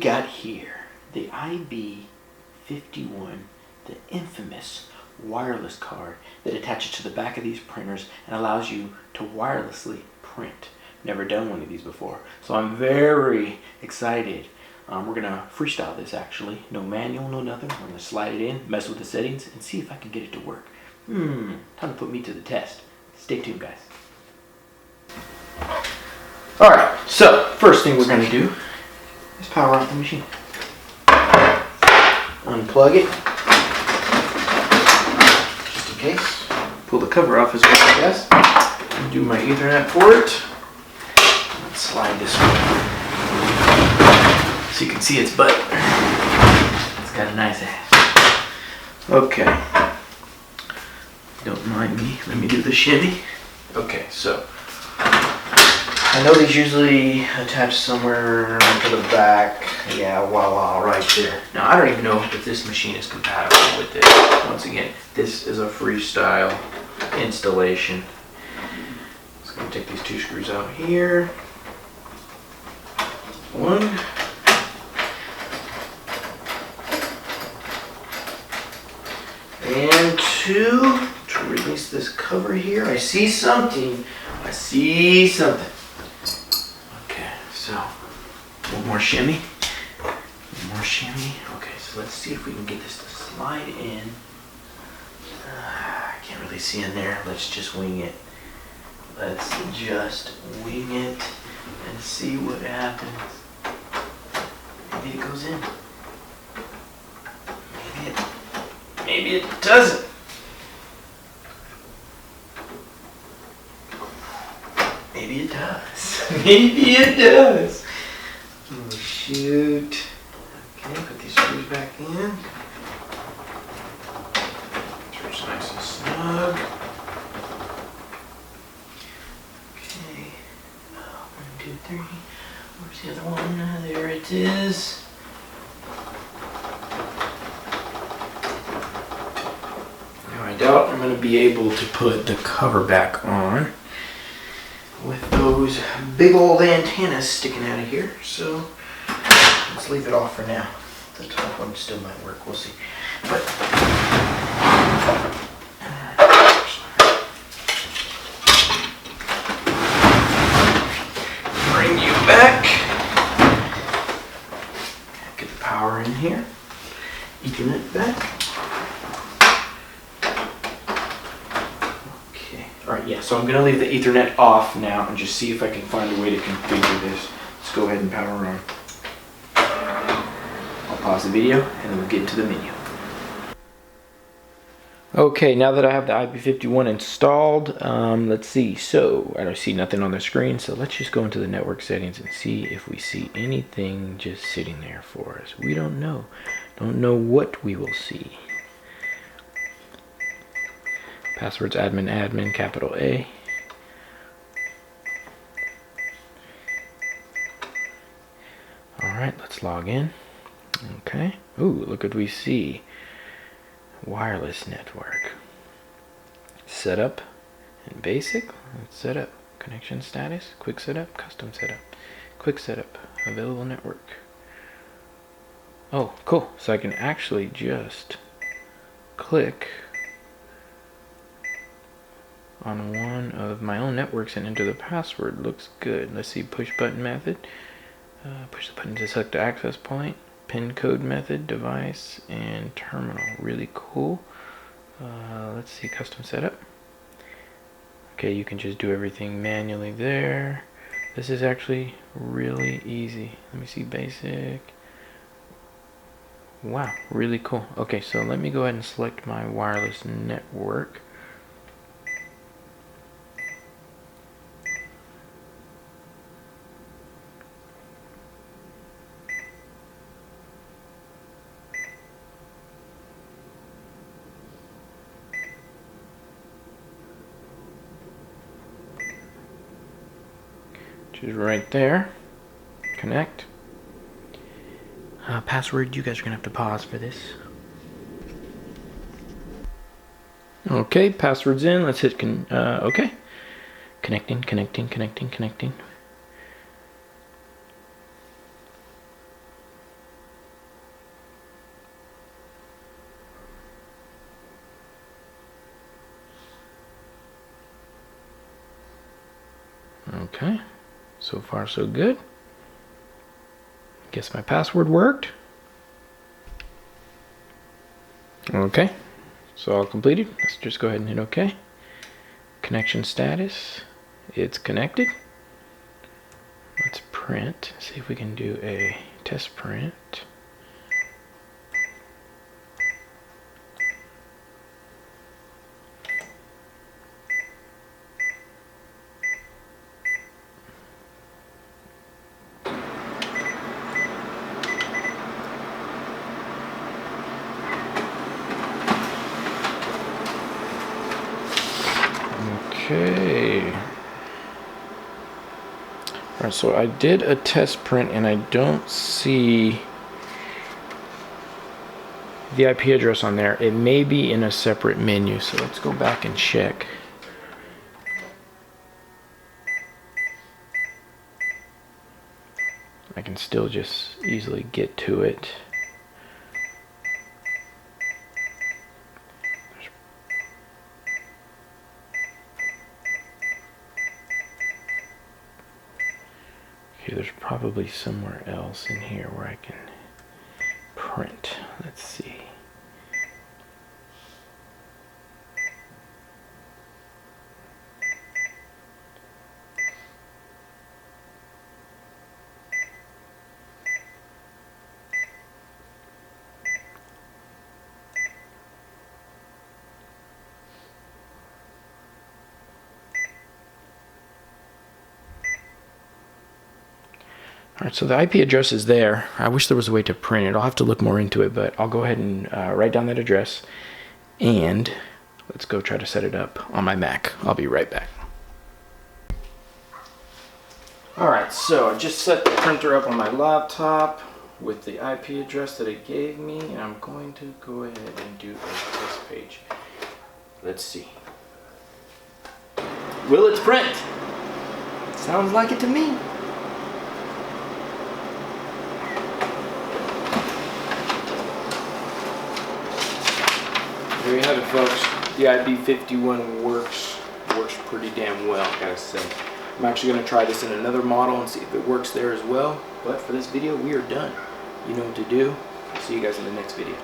got here? The IB-51, the infamous wireless card that attaches to the back of these printers and allows you to wirelessly print. Never done one of these before, so I'm very excited. We're gonna freestyle this actually. No manual, no nothing. We're gonna slide it in, mess with the settings, and see if I can get it to work. Time to put me to the test. Stay tuned, guys. Alright, so first thing we're gonna do is power off the machine. Unplug it, just in case. Pull the cover off as well, I guess. Do my Ethernet port. Let's slide this one so you can see its butt. It's got a nice ass. Okay. Don't mind me. Let me do the shimmy. Okay, so I know these usually attach somewhere to the back. Yeah, voila, right there. Now, I don't even know if this machine is compatible with this. Once again, this is a freestyle installation. Just gonna take these two screws out here. One. And two. To release this cover here. I see something. Okay, so one more shimmy. Okay, so let's see if we can get this to slide in. I can't really see in there. Let's just wing it. And see what happens. Maybe it goes in. Maybe it doesn't. Maybe it does. Oh, shoot. Okay, put these screws back in. Screws nice and snug. Okay. 1, 2, 3. Where's the other one? There it is. Now I doubt I'm going to be able to put the cover back on with those big old antennas sticking out of here, so let's leave it off for now. The top one still might work, we'll see. But bring you back. Get the power in here. Ethernet back. Alright, yeah, so I'm going to leave the Ethernet off now and just see if I can find a way to configure this. Let's go ahead and power on. I'll pause the video and then we'll get into the menu. Okay, now that I have the IB-51 installed, let's see. So, I don't see nothing on the screen, so let's just go into the network settings and see if we see anything just sitting there for us. We don't know. Don't know what we will see. Passwords admin, capital A. Alright, let's log in. Okay. Ooh, look what we see. Wireless network. Setup and basic. Let's set up. Connection status, quick setup, custom setup. Quick setup, available network. Oh, cool. So I can actually just click on one of my own networks and enter the password. Looks good. Let's see, push button method. Push the button to select the access point. Pin code method, device, and terminal. Really cool. Let's see, custom setup. Okay, you can just do everything manually there. This is actually really easy. Let me see, basic. Wow, really cool. Okay, so let me go ahead and select my wireless network. Which is right there. Connect. Password, you guys are gonna have to pause for this. Okay, password's in. Let's hit okay. Connecting. Okay, so far so good. Guess my password worked. Okay, so all completed. Let's just go ahead and hit OK. Connection status, it's connected. Let's print, see if we can do a test print. Okay. Alright, so I did a test print and I don't see the IP address on there. It may be in a separate menu, so let's go back and check. I can still just easily get to it. Okay, there's probably somewhere else in here where I can print. Let's see. Alright, so the IP address is there. I wish there was a way to print it. I'll have to look more into it, but I'll go ahead and write down that address, and let's go try to set it up on my Mac. I'll be right back. Alright, so I just set the printer up on my laptop with the IP address that it gave me, and I'm going to go ahead and do a test page. Let's see. Will it print? Sounds like it to me. There you have it, folks. The IB-51 works pretty damn well, gotta say. I'm actually going to try this in another model and see if it works there as well. But for this video, we are done. You know what to do. I'll see you guys in the next video.